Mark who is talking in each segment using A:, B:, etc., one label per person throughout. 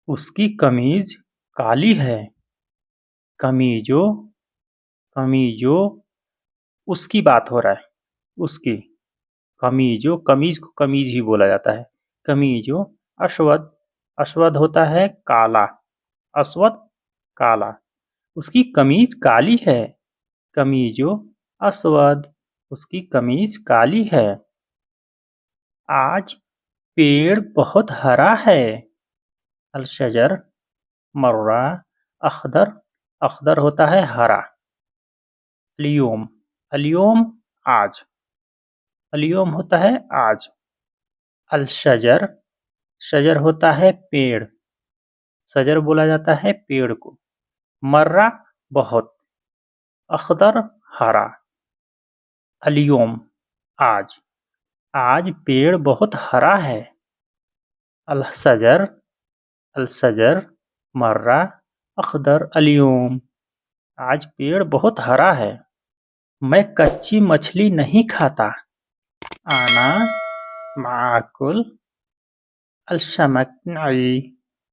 A: उसकी कमीज काली है। कमीजो कमीजो उसकी बात हो रहा है। उसकी कमीजो, कमीज को कमीज ही बोला जाता है। कमीजो अश्वद, अश्वद होता है काला। अस्वद काला। उसकी कमीज काली है। कमीजो अस्वद, उसकी कमीज काली है। आज पेड़ बहुत हरा है। अलशजर मर्रा अखदर, अखदर होता है हरा। अलियोम, अलियोम आज, अलियोम होता है आज। अलशजर, शजर होता है पेड़। शजर बोला जाता है पेड़ को। मर्रा बहुत, अखदर हरा। अलियोम आज, आज पेड़ बहुत हरा है। अलशजर, अलशजर मर्रा अखदर अलियोम, आज पेड़ बहुत हरा है। मैं कच्ची मछली नहीं खाता। आना माकुल अलशमक नई,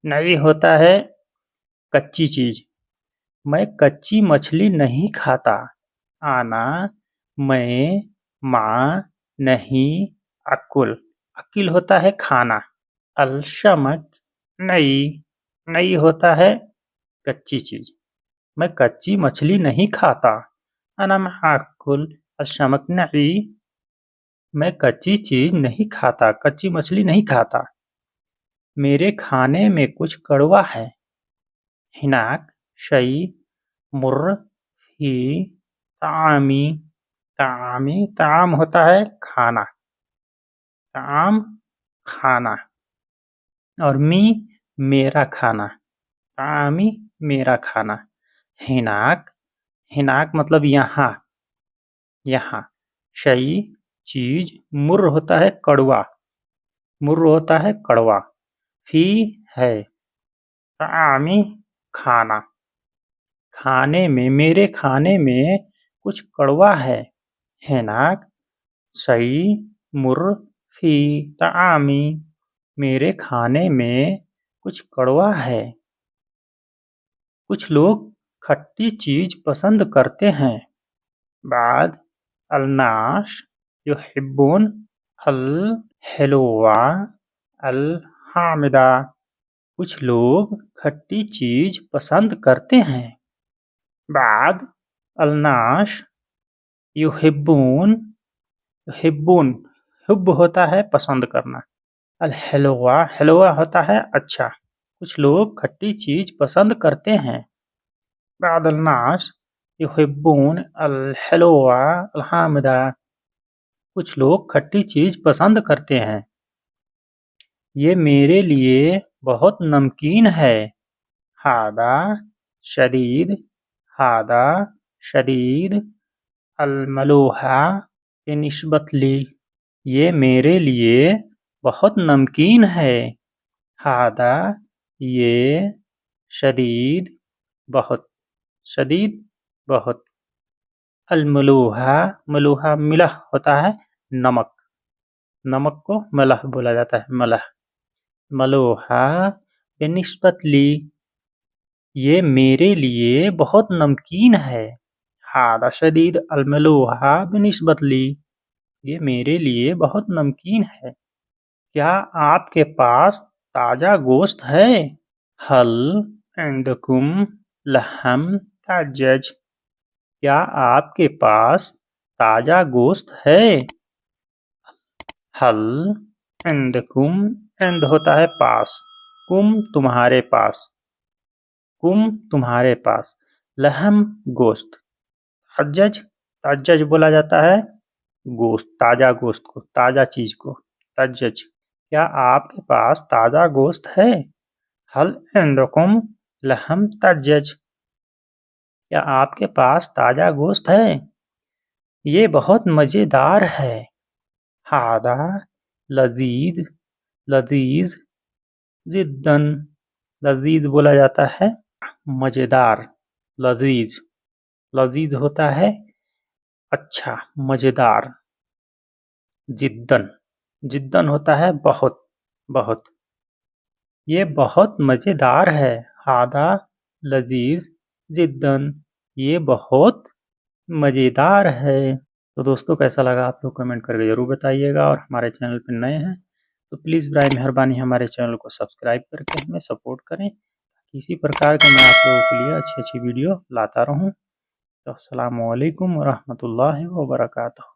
A: नई होता है कच्ची चीज। मैं कच्ची मछली नहीं खाता। आना मैं, माँ नहीं, अकुल, अकिल होता है खाना। अलशमक नई, नई होता है कच्ची चीज। मैं कच्ची मछली नहीं खाता। अना माकुल अलशमक नई, मैं कच्ची चीज नहीं खाता, कच्ची मछली नहीं खाता। मेरे खाने में कुछ कड़वा है। हिनाक शई मुर्र ही तामी, तामी ताम होता है खाना। ताम खाना। और मी मेरा खाना। तामी मेरा खाना। हिनाक, हिनाक मतलब यहाँ, यहाँ। शई चीज, मुर्र होता है कड़वा, मुर्र होता है कड़वा। फी है, तामी खाना, खाने में, मेरे खाने में कुछ कड़वा है। हिनाक शई मुर्र फी तामी, मेरे खाने में कुछ कड़वा है। कुछ लोग खट्टी चीज पसंद करते हैं। बाद अलनाश युहिब्बुन अल हेलुवा अल हामिदा, कुछ लोग खट्टी चीज पसंद करते हैं। बाद अलनाश युहिब्बुन, युहिब्बुन हुब होता है पसंद करना। अल हेलुवा, हेलुवा होता है अच्छा। कुछ लोग खट्टी चीज पसंद करते हैं। बाद अलनाश युहिब्बुन अल हेलुवा अल हामिदा, कुछ लोग खट्टी चीज पसंद करते हैं। ये मेरे लिए बहुत नमकीन है। हादा शदीद, हादा शदीद अलमलूहा के निस्बत ली, ये मेरे लिए बहुत नमकीन है। हादा ये, शदीद बहुत, शदीद बहुत। अलमलूहा, मलूहा मिलह होता है नमक, नमक को मलह बोला जाता है, मलह। मलूहा बेनिस्बत ली, ये मेरे लिए बहुत नमकीन है। हादा शदीद अलमलूहा बेनिस्बत ली, ये मेरे लिए बहुत नमकीन है। क्या आपके पास ताजा गोश्त है? हल इंदकुम लहम ताजज, क्या आपके पास ताजा गोश्त है? हल इंदकुम, इंद होता है पास, कुम तुम्हारे पास, कुम तुम्हारे पास। लहम गोश्त, ताजज, ताजज बोला जाता है गोश्त, ताजा गोश्त को, ताजा चीज को, ताजज। क्या आपके पास ताजा गोश्त है? हल इंदकुम लहम ताजज, क्या आपके पास ताजा गोश्त है? ये बहुत मजेदार है। हादा लजीज, लजीज जिद्दन, लजीज बोला जाता है मजेदार। लजीज, लजीज होता है अच्छा, मजेदार। जिद्दन, जिद्दन होता है बहुत, बहुत। یہ بہت مزیدار ہے. ہادہ لذیذ جداً. یہ بہت مزیدار ہے. تو دوستو کیسا لگا آپ لوگ کمنٹ کر کے ضرور بتائیے گا، اور ہمارے چینل پہ نئے ہیں تو پلیز برائے مہربانی ہمارے چینل کو سبسکرائب کر کے ہمیں سپورٹ کریں. اسی پرکار کا میں آپ لوگوں کے لیے اچھی ویڈیو لاتا رہوں. تو السلام علیکم ورحمۃ اللہ وبرکاتہ.